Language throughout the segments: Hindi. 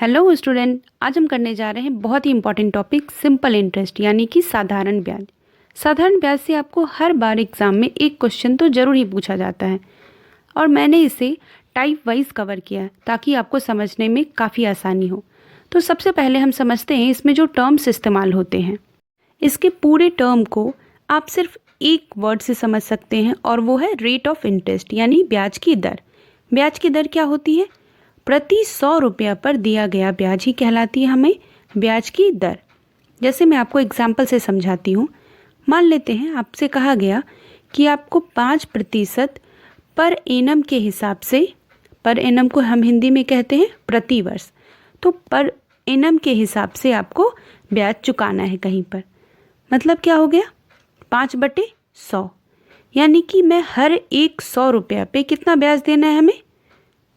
हेलो स्टूडेंट, आज हम करने जा रहे हैं बहुत ही इंपॉर्टेंट टॉपिक सिंपल इंटरेस्ट यानी कि साधारण ब्याज। साधारण ब्याज से आपको हर बार एग्जाम में एक क्वेश्चन तो ज़रूर ही पूछा जाता है और मैंने इसे टाइप वाइज कवर किया है ताकि आपको समझने में काफ़ी आसानी हो। तो सबसे पहले हम समझते हैं इसमें जो टर्म्स इस्तेमाल होते हैं। इसके पूरे टर्म को आप सिर्फ एक वर्ड से समझ सकते हैं और वो है रेट ऑफ इंटरेस्ट यानी ब्याज की दर। ब्याज की दर क्या होती है? प्रति 100 रुपया पर दिया गया ब्याज ही कहलाती है हमें ब्याज की दर। जैसे मैं आपको एग्जाम्पल से समझाती हूँ। मान लेते हैं आपसे कहा गया कि आपको 5% पर एनम के हिसाब से, पर एनम को हम हिंदी में कहते हैं प्रति वर्ष, तो पर एनम के हिसाब से आपको ब्याज चुकाना है कहीं पर। मतलब क्या हो गया? 5/100 यानी कि मैं हर एक 100 रुपया पे कितना ब्याज देना है हमें?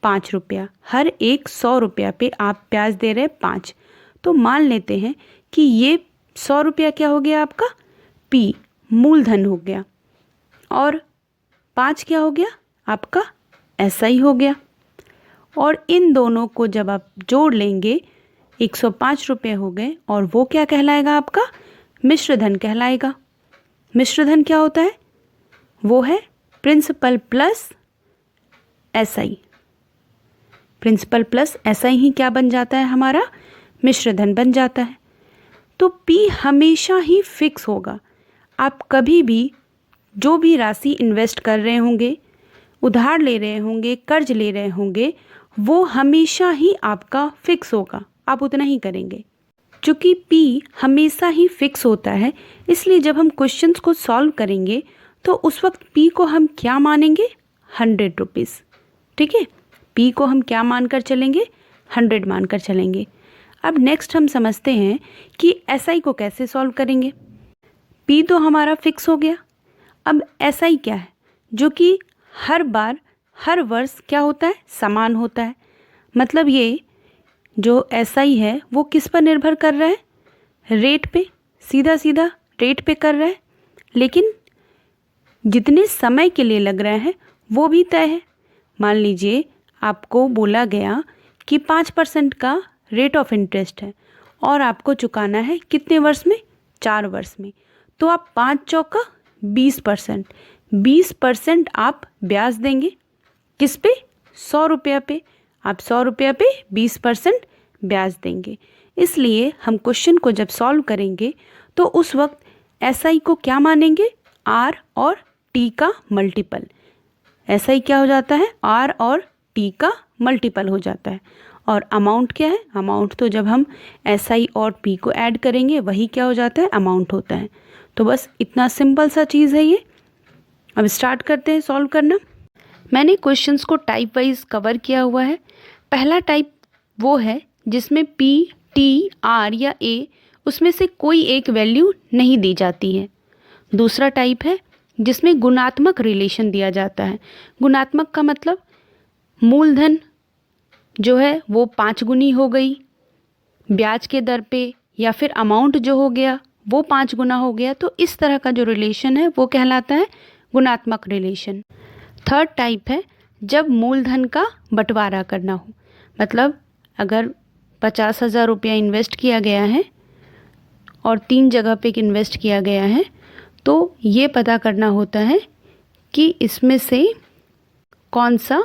5 रुपया। हर एक 100 रुपया पे आप ब्याज दे रहे हैं 5। तो मान लेते हैं कि ये 100 रुपया क्या हो गया आपका? पी मूलधन हो गया और 5 क्या हो गया आपका? ऐसा ही हो गया। और इन दोनों को जब आप जोड़ लेंगे 105 रुपये हो गए और वो क्या कहलाएगा आपका? मिश्रधन कहलाएगा। मिश्रधन क्या होता है? वो है principal plus SI. Principal plus SI ही क्या बन जाता है हमारा? मिश्रधन बन जाता है। तो पी हमेशा ही फिक्स होगा। आप कभी भी जो भी राशि इन्वेस्ट कर रहे होंगे, उधार ले रहे होंगे, कर्ज ले रहे होंगे, वो हमेशा ही आपका फिक्स होगा। आप उतना ही करेंगे। चूँकि पी हमेशा ही फिक्स होता है, इसलिए जब हम क्वेश्चंस को सॉल्व करेंगे तो उस वक्त पी को हम क्या मानेंगे? 100 रुपीज़। ठीक है, पी को हम क्या मानकर चलेंगे? 100 मानकर चलेंगे। अब नेक्स्ट हम समझते हैं कि एसआई को कैसे सॉल्व करेंगे। पी तो हमारा फिक्स हो गया। अब एसआई क्या है? जो कि हर बार हर वर्ष क्या होता है? समान होता है। मतलब ये जो एसआई है वो किस पर निर्भर कर रहा है? रेट पे। सीधा सीधा रेट पे कर रहा है, लेकिन जितने समय के लिए लग रहा है वो भी तय है। मान लीजिए आपको बोला गया कि 5% का रेट ऑफ इंटरेस्ट है और आपको चुकाना है कितने वर्ष में? 4 वर्ष में। तो आप 5 चौका 20%, 20% आप ब्याज देंगे। किस पे? 100 रुपया पे। आप 100 रुपया पे 20% ब्याज देंगे। इसलिए हम क्वेश्चन को जब सॉल्व करेंगे तो उस वक्त एसआई को क्या मानेंगे? आर और टी का मल्टीपल। एसआई क्या हो जाता है? आर और टी का मल्टीपल हो जाता है। और अमाउंट क्या है? अमाउंट तो जब हम एसआई और पी को ऐड करेंगे वही क्या हो जाता है? अमाउंट होता है। तो बस इतना सिंपल सा चीज़ है ये। अब स्टार्ट करते हैं सॉल्व करना। मैंने क्वेश्चंस को टाइप वाइज कवर किया हुआ है। पहला टाइप वो है जिसमें पी, टी, आर या ए उसमें से कोई एक वैल्यू नहीं दी जाती है। दूसरा टाइप है जिसमें गुणात्मक रिलेशन दिया जाता है। गुणात्मक का मतलब मूलधन जो है वो 5 गुनी हो गई ब्याज के दर पे, या फिर अमाउंट जो हो गया वो 5 गुना हो गया। तो इस तरह का जो रिलेशन है वो कहलाता है गुणात्मक रिलेशन। थर्ड टाइप है जब मूलधन का बंटवारा करना हो। मतलब अगर 50,000 रुपया इन्वेस्ट किया गया है और 3 जगह पे इन्वेस्ट किया गया है, तो ये पता करना होता है कि इसमें से कौन सा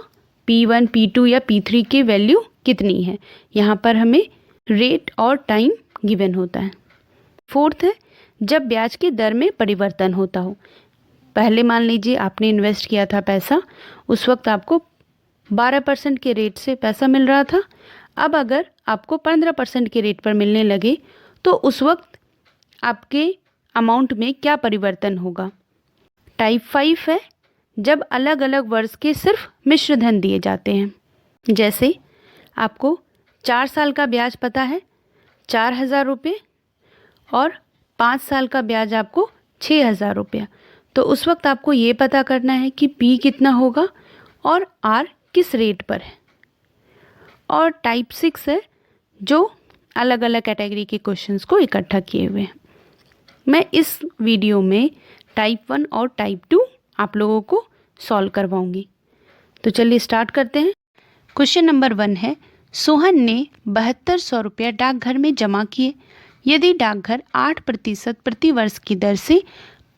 P1, P2 या P3 की वैल्यू कितनी है। यहाँ पर हमें रेट और टाइम गिवन होता है। फोर्थ है जब ब्याज की दर में परिवर्तन होता हो। पहले मान लीजिए आपने इन्वेस्ट किया था पैसा, उस वक्त आपको 12% के रेट से पैसा मिल रहा था। अब अगर आपको 15% के रेट पर मिलने लगे तो उस वक्त आपके अमाउंट में क्या परिवर्तन होगा। टाइप 5 है जब अलग अलग वर्ष के सिर्फ मिश्रधन दिए जाते हैं। जैसे आपको 4 साल का ब्याज पता है 4,000 रुपये और 5 साल का ब्याज आपको 6,000 रुपया। तो उस वक्त आपको ये पता करना है कि पी कितना होगा और आर किस रेट पर है। और टाइप 6 है जो अलग अलग कैटेगरी के क्वेश्चंस को इकट्ठा किए हुए हैं। मैं इस वीडियो में टाइप 1 और टाइप 2 आप लोगों को सॉल्व करवाऊंगी। तो चलिए स्टार्ट करते हैं। क्वेश्चन नंबर 1 है सोहन ने 7200 रुपया डाकघर में जमा किए। यदि डाकघर 8% प्रति वर्ष की दर से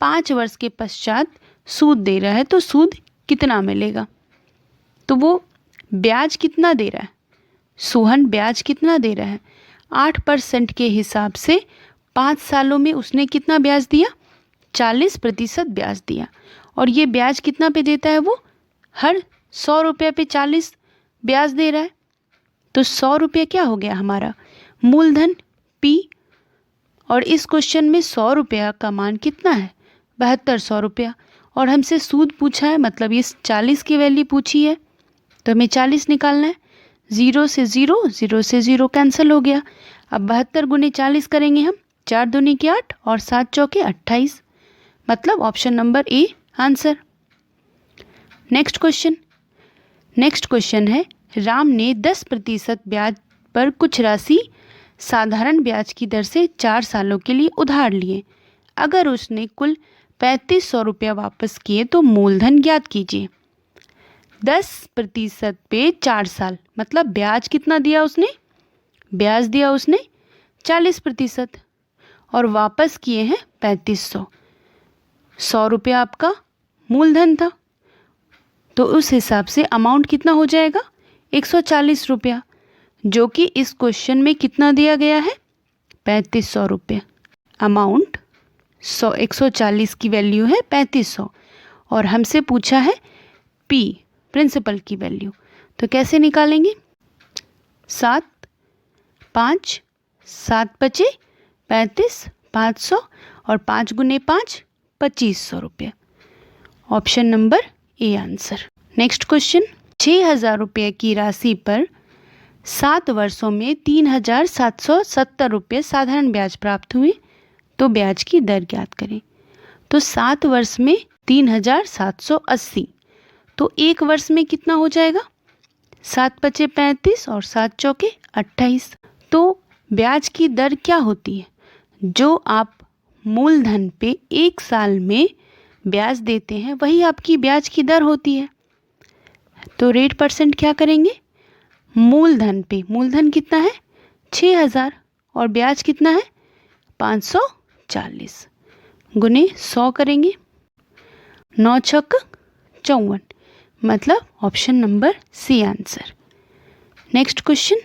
5 वर्ष के पश्चात सूद दे रहा है तो सूद कितना मिलेगा? तो वो ब्याज कितना दे रहा है? सोहन ब्याज कितना दे रहा है? 8% के हिसाब से 5 सालों में उसने कितना ब्याज दिया? 40% ब्याज दिया। और ये ब्याज कितना पे देता है? वो हर 100 रुपये पे 40 ब्याज दे रहा है। तो 100 रुपये क्या हो गया हमारा? मूलधन P। और इस क्वेश्चन में 100 रुपया का मान कितना है? 7200 रुपया। और हमसे सूद पूछा है, मतलब ये 40 की वैल्यू पूछी है, तो हमें 40 निकालना है। 0 से 0, 0 से 0 कैंसिल हो गया। अब 72 गुने 40 करेंगे हम। 4 दूनी की 8 और 7 चौके 28, मतलब option number A answer. Next question है, राम ने 10% ब्याज पर कुछ राशि साधारण ब्याज की दर से 4 सालों के लिए उधार लिए। अगर उसने कुल 3500 रुपया वापस किए तो मूलधन ज्ञात कीजिए। 10% पे 4 साल, मतलब ब्याज कितना दिया उसने? ब्याज दिया उसने 40% और वापस किए हैं 3500। 100 रुपया आपका मूलधन था, तो उस हिसाब से अमाउंट कितना हो जाएगा? 140 रुपया, जो कि इस क्वेश्चन में कितना दिया गया है? 3500 रुपया। अमाउंट 140 की वैल्यू है 3500 और हमसे पूछा है P प्रिंसिपल की वैल्यू। तो कैसे निकालेंगे? 7 5 7 बचे 35, 500 और 5 गुने 5 2500 रुपया। Option number A answer. Next question, 6000 रुपये की राशि पर 7 वर्षों में 3770 रुपये साधारण ब्याज प्राप्त हुए, तो ब्याज की दर ज्ञात करें। तो 7 वर्ष में 3780, तो एक वर्ष में कितना हो जाएगा? 7 पचे 35 और 7 चौके 28। तो ब्याज की दर क्या होती है? जो आप मूलधन पे 1 साल में ब्याज देते हैं वही आपकी ब्याज की दर होती है। तो रेट परसेंट क्या करेंगे? मूलधन पे, मूलधन कितना है? 6000 और ब्याज कितना है? 540 गुने 100 करेंगे। 9 छक 54, मतलब option number C answer. Next question,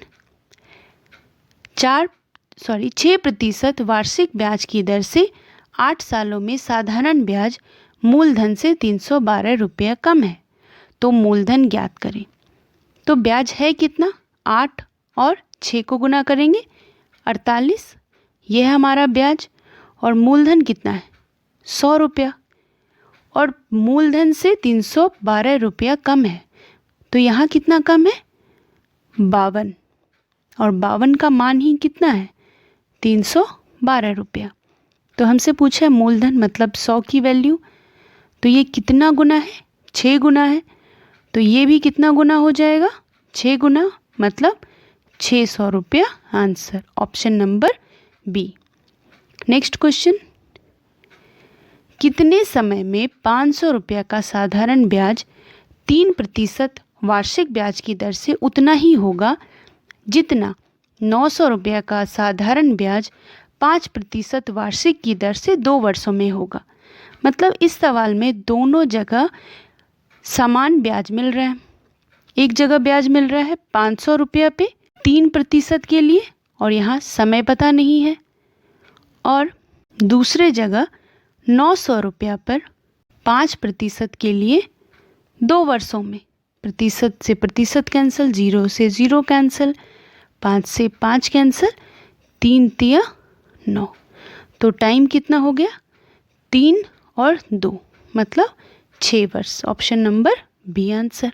6% वार्षिक ब्याज की दर से 8 सालों में साधारण ब्याज मूलधन से 312 रुपया कम है, तो मूलधन ज्ञात करें। तो ब्याज है कितना? 8 और 6 को गुना करेंगे 48, यह है हमारा ब्याज। और मूलधन कितना है? 100 रुपया और मूलधन से 312 रुपया कम है, तो यहाँ कितना कम है? 52, और 52 का मान ही कितना है? 312 रुपया। तो हमसे पूछा है मूलधन मतलब 100 की वैल्यू, तो ये कितना गुना है? 6 गुना है, तो ये भी कितना गुना हो जाएगा? 6 गुना, मतलब 600 रुपया answer. Option number B. Next question, कितने समय में 500 रुपया का साधारण ब्याज 3% वार्षिक ब्याज की दर से उतना ही होगा जितना 900 रुपया का साधारण ब्याज 5% वार्षिक की दर से 2 वर्षों में होगा। मतलब इस सवाल में दोनों जगह समान ब्याज मिल रहा है। एक जगह ब्याज मिल रहा है 500 रुपया पे 3% के लिए, और यहाँ समय पता नहीं है, और दूसरे जगह 900 रुपया पर 5% के लिए 2 वर्षों में। प्रतिशत से प्रतिशत कैंसिल, 0 से 0 कैंसिल, 5 से 5 कैंसिल, 3 तिया 9, तो टाइम कितना हो गया? 3 और 2, मतलब 6 वर्ष। Option number B answer.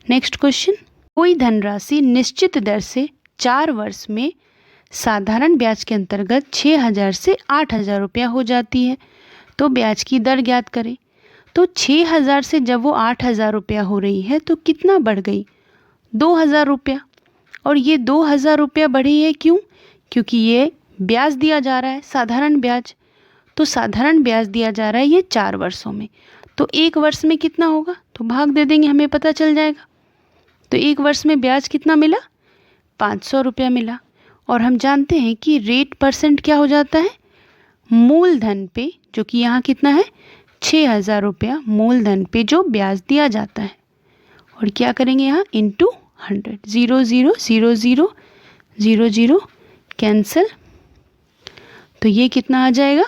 Next question, कोई धनराशि निश्चित दर से 4 वर्ष में साधारण ब्याज के अंतर्गत 6000 से 8000 रुपया हो जाती है, तो ब्याज की दर ज्ञात करें। तो 6000 से जब वो 8000 रुपया हो रही है तो कितना बढ़ गई? 2000 रुपया। और ये 2000 रुपया बढ़ी है क्यों? क्योंकि ये ब्याज दिया जा रहा है साधारण ब्याज, तो साधारण ब्याज दिया जा रहा है ये 4 वर्षों में, तो 1 वर्ष में कितना होगा? तो भाग दे देंगे, हमें पता चल जाएगा। तो 1 वर्ष में ब्याज कितना मिला? 500 रुपया मिला। और हम जानते हैं कि रेट परसेंट क्या हो जाता है, मूलधन पे, जो कि यहाँ कितना है 6,000 रुपया मूलधन पे जो ब्याज दिया जाता है। और क्या करेंगे यहाँ इंटू 100, 0 0 0 0 0 0 कैंसिल, तो ये कितना आ जाएगा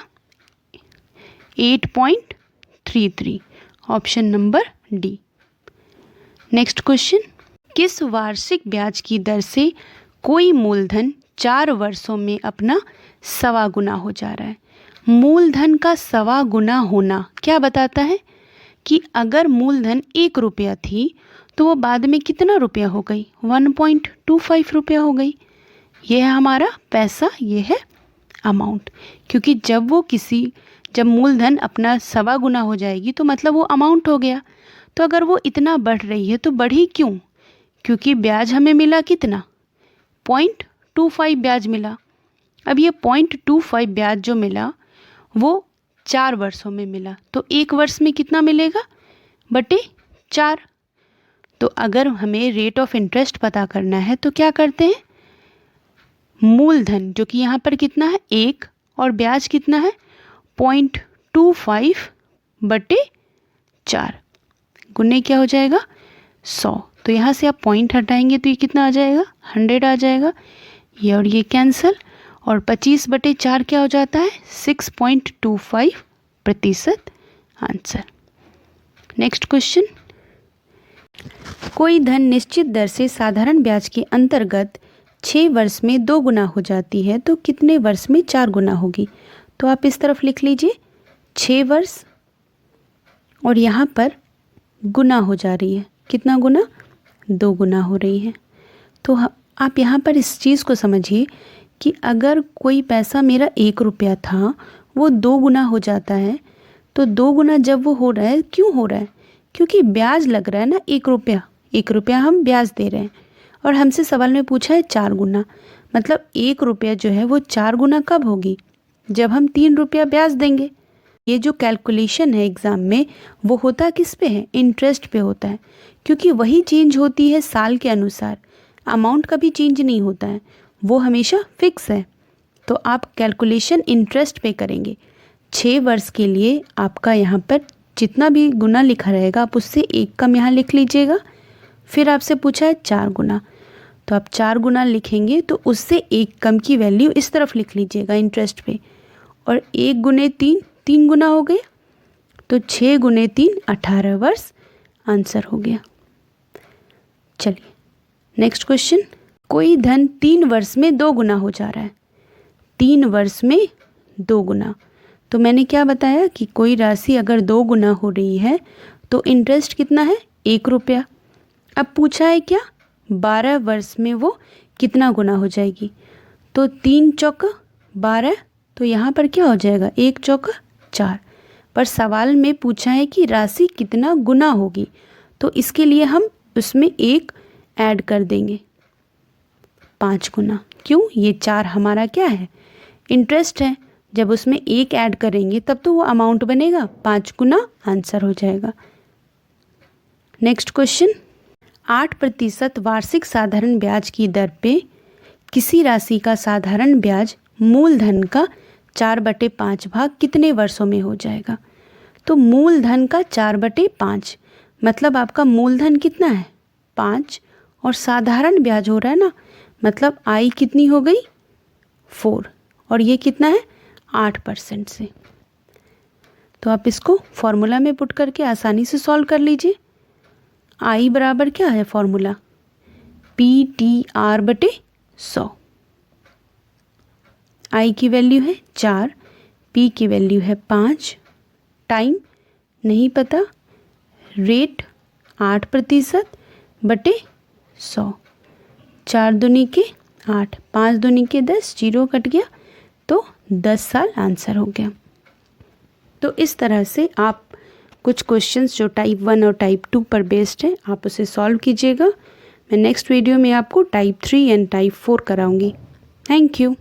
8.33, option number D. Next question, किस वार्षिक ब्याज की दर से कोई मूलधन 4 वर्षों में अपना 1.25 गुना हो जा रहा है। मूलधन का 1.25 गुना होना क्या बताता है कि अगर मूलधन 1 रुपया थी तो वो बाद में कितना रुपया हो गई, 1.25 रुपया हो गई। ये है हमारा पैसा, ये है अमाउंट। क्योंकि जब मूलधन अपना 1.25 गुना हो जाएगी तो मतलब वो अमाउंट हो गया। तो अगर वो इतना बढ़ रही है तो बढ़ी क्यों, क्योंकि ब्याज हमें मिला कितना 0.25 ब्याज मिला। अब ये 0.25 ब्याज जो मिला वो 4 वर्षों में मिला, तो 1 वर्ष में कितना मिलेगा बटे 4। तो अगर हमें रेट ऑफ इंटरेस्ट पता करना है तो क्या करते हैं, मूलधन जो कि यहाँ पर कितना है 1 और ब्याज कितना है 0.25 बटे 4 गुने क्या हो जाएगा 100। तो यहाँ से आप पॉइंट हटाएंगे तो ये कितना आ जाएगा 100 आ जाएगा, ये और ये कैंसिल, और 25 बटे 4 क्या हो जाता है 6.25% आंसर। नेक्स्ट क्वेश्चन, कोई धन निश्चित दर से साधारण ब्याज के अंतर्गत 6 वर्ष में 2 गुना हो जाती है तो कितने वर्ष में 4 गुना होगी। तो आप इस तरफ लिख लीजिए 6 वर्ष, और यहाँ पर गुना हो जा रही है, कितना गुना 2 गुना हो रही है। तो आप यहाँ पर इस चीज़ को समझिए कि अगर कोई पैसा मेरा 1 रुपया था वो 2 गुना हो जाता है, तो 2 गुना जब वो हो रहा है, क्यों हो रहा है, क्योंकि ब्याज लग रहा है ना 1 रुपया हम ब्याज दे रहे हैं। और हमसे सवाल में पूछा है 4 गुना, मतलब 1 रुपया जो है वो 4 गुना कब होगी, जब हम 3 रुपया ब्याज देंगे। ये जो कैलकुलेशन है एग्ज़ाम में वो होता किस पे है, इंटरेस्ट पे होता है, क्योंकि वही चेंज होती है साल के अनुसार, अमाउंट कभी चेंज नहीं होता है, वो हमेशा फिक्स है। तो आप कैलकुलेशन इंटरेस्ट पे करेंगे। 6 वर्ष के लिए आपका यहाँ पर जितना भी गुना लिखा रहेगा आप उससे 1 कम यहाँ लिख लीजिएगा। फिर आपसे पूछा है 4 गुना, तो आप 4 गुना लिखेंगे तो उससे 1 कम की वैल्यू इस तरफ लिख लीजिएगा इंटरेस्ट पे, और 1 गुने 3 गुना हो गए, तो 6 गुने 3 18 वर्ष आंसर हो गया। चलिए नेक्स्ट क्वेश्चन, कोई धन 3 वर्ष में 2 गुना हो जा रहा है। 3 वर्ष में 2 गुना, तो मैंने क्या बताया कि कोई राशि अगर 2 गुना हो रही है तो इंटरेस्ट कितना है 1 रुपया। अब पूछा है क्या 12 वर्ष में वो कितना गुना हो जाएगी, तो 3 चौका 12, तो यहाँ पर क्या हो जाएगा 1 चौका 4। पर सवाल में पूछा है कि राशि कितना गुना होगी, तो इसके लिए हम उसमें 1 ऐड कर देंगे 5 गुना। क्यों, ये 4 हमारा क्या है इंटरेस्ट है, जब उसमें 1 ऐड करेंगे तब तो वो अमाउंट बनेगा, 5 गुना आंसर हो जाएगा। नेक्स्ट क्वेश्चन, 8% वार्षिक साधारण ब्याज की दर पे किसी राशि का साधारण ब्याज मूलधन का 4/5 भाग कितने वर्षों में हो जाएगा। तो मूलधन का 4/5 मतलब आपका मूलधन कितना है 5, और साधारण ब्याज हो रहा है ना, मतलब आई कितनी हो गई 4, और ये कितना है 8% से। तो आप इसको फॉर्मूला में पुट करके आसानी से सॉल्व कर लीजिए। आई बराबर क्या है फॉर्मूला, PTR/100। आई की वैल्यू है 4, पी की वैल्यू है 5, टाइम नहीं पता, रेट 8%/100, 4 दूनी के 8, 5 दूनी के 10, 0 कट गया तो 10 साल आंसर हो गया। तो इस तरह से आप कुछ क्वेश्चंस जो टाइप 1 और टाइप 2 पर बेस्ड हैं आप उसे सॉल्व कीजिएगा। मैं नेक्स्ट वीडियो में आपको टाइप 3 एंड टाइप 4 कराऊंगी। Thank you.